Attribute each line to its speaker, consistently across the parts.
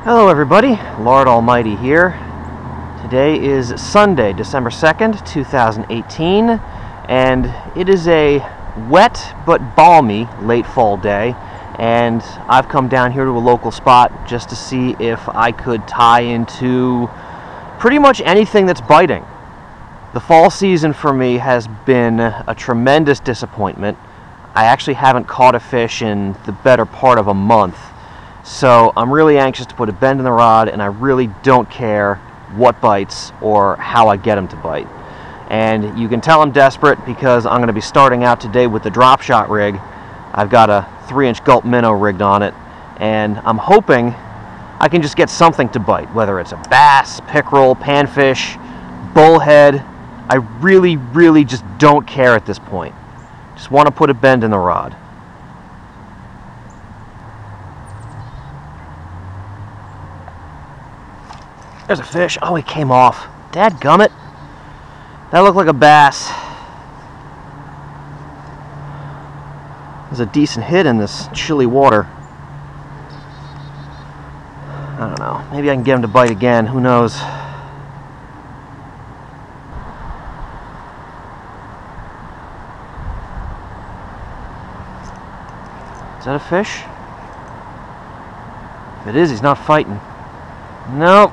Speaker 1: Hello everybody, Lord Almighty here. Today is Sunday, December 2nd, 2018, and it is a wet but balmy late fall day, and I've come down here to a local spot just to see if I could tie into pretty much anything that's biting. The fall season for me has been a tremendous disappointment. I actually haven't caught a fish in the better part of a month. So I'm really anxious to put a bend in the rod, and I really don't care what bites or how I get them to bite. And you can tell I'm desperate because I'm going to be starting out today with the drop shot rig. I've got a 3-inch gulp minnow rigged on it, and I'm hoping I can just get something to bite, whether it's a bass, pickerel, panfish, bullhead. I really just don't care at this point. Just want to put a bend in the rod. There's a fish. Oh, he came off. Dadgummit. That looked like a bass. There's a decent hit in this chilly water. I don't know. Maybe I can get him to bite again. Who knows? Is that a fish? If it is, he's not fighting. Nope.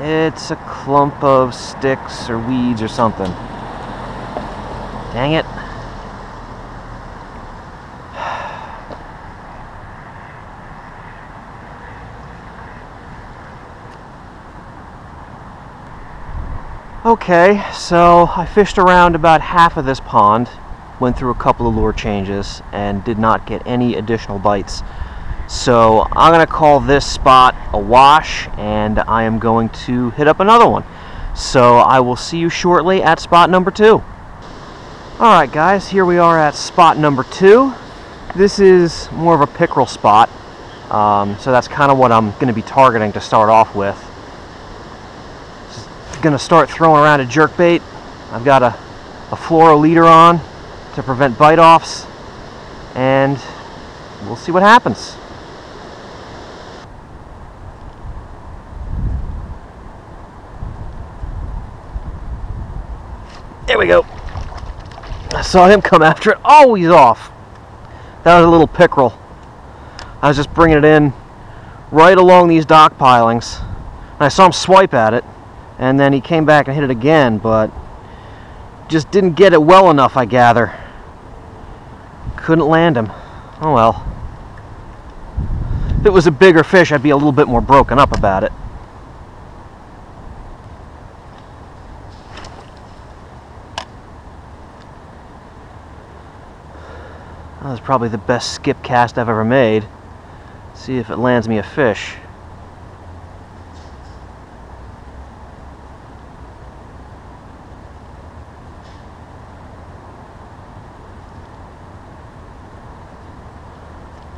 Speaker 1: It's a clump of sticks or weeds or something. Dang it. Okay, so I fished around about half of this pond, went through a couple of lure changes, and did not get any additional bites. So I'm going to call this spot a wash, and I am going to hit up another one. So I will see you shortly at spot number 2. Alright guys, here we are at spot number 2. This is more of a pickerel spot, so that's kind of what I'm going to be targeting to start off with. Just going to start throwing around a jerkbait. I've got a fluoro leader on to prevent bite-offs, and we'll see what happens. There we go. I saw him come after it. Oh, he's off. That was a little pickerel. I was just bringing it in right along these dock pilings. And I saw him swipe at it, and then he came back and hit it again, but just didn't get it well enough, I gather. Couldn't land him. Oh well. If it was a bigger fish, I'd be a little bit more broken up about it. That was probably the best skip cast I've ever made. See if it lands me a fish.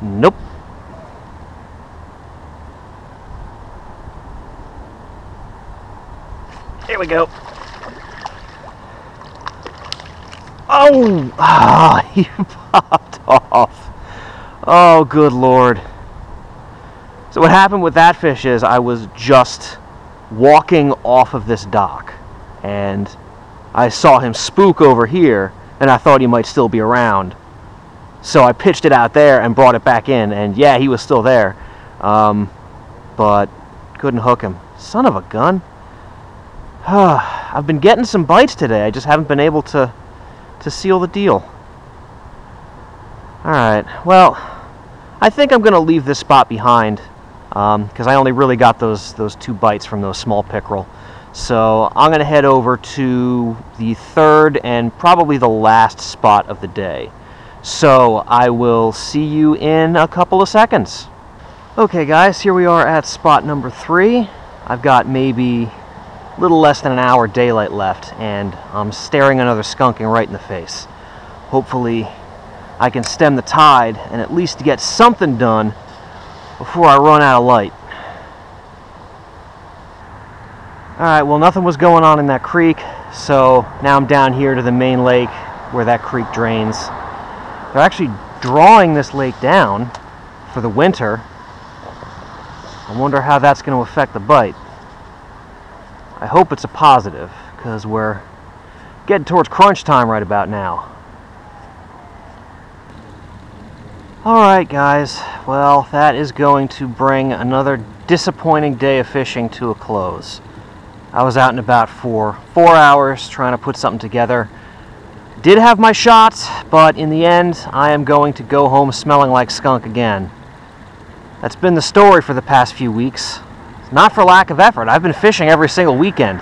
Speaker 1: Nope. Here we go. Oh! He popped off. Oh, good Lord. So what happened with that fish is I was just walking off of this dock, and I saw him spook over here, and I thought he might still be around. So I pitched it out there and brought it back in, and yeah, he was still there. But couldn't hook him. Son of a gun. I've been getting some bites today. I just haven't been able to seal the deal. Alright, well, I think I'm going to leave this spot behind, because I only really got those 2 bites from those small pickerel. So I'm going to head over to the third and probably the last spot of the day. So I will see you in a couple of seconds. Okay guys, here we are at spot number 3. I've got maybe a little less than an hour daylight left, and I'm staring another skunking right in the face. Hopefully I can stem the tide and at least get something done before I run out of light. Alright, well, nothing was going on in that creek, so now I'm down here to the main lake where that creek drains. They're actually drawing this lake down for the winter. I wonder how that's going to affect the bite. I hope it's a positive, because we're getting towards crunch time right about now. Alright guys, well, that is going to bring another disappointing day of fishing to a close. I was out and about for 4 hours trying to put something together. Did have my shots, but in the end, I am going to go home smelling like skunk again. That's been the story for the past few weeks. It's not for lack of effort. I've been fishing every single weekend.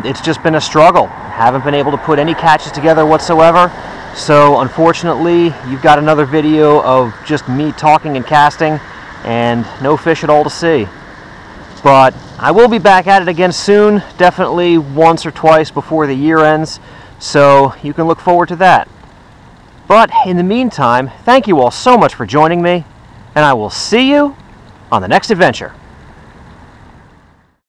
Speaker 1: It's just been a struggle. Haven't been able to put any catches together whatsoever. So unfortunately, you've got another video of just me talking and casting and no fish at all to see. But I will be back at it again soon, definitely once or twice before the year ends, so you can look forward to that. But in the meantime, thank you all so much for joining me, and I will see you on the next adventure.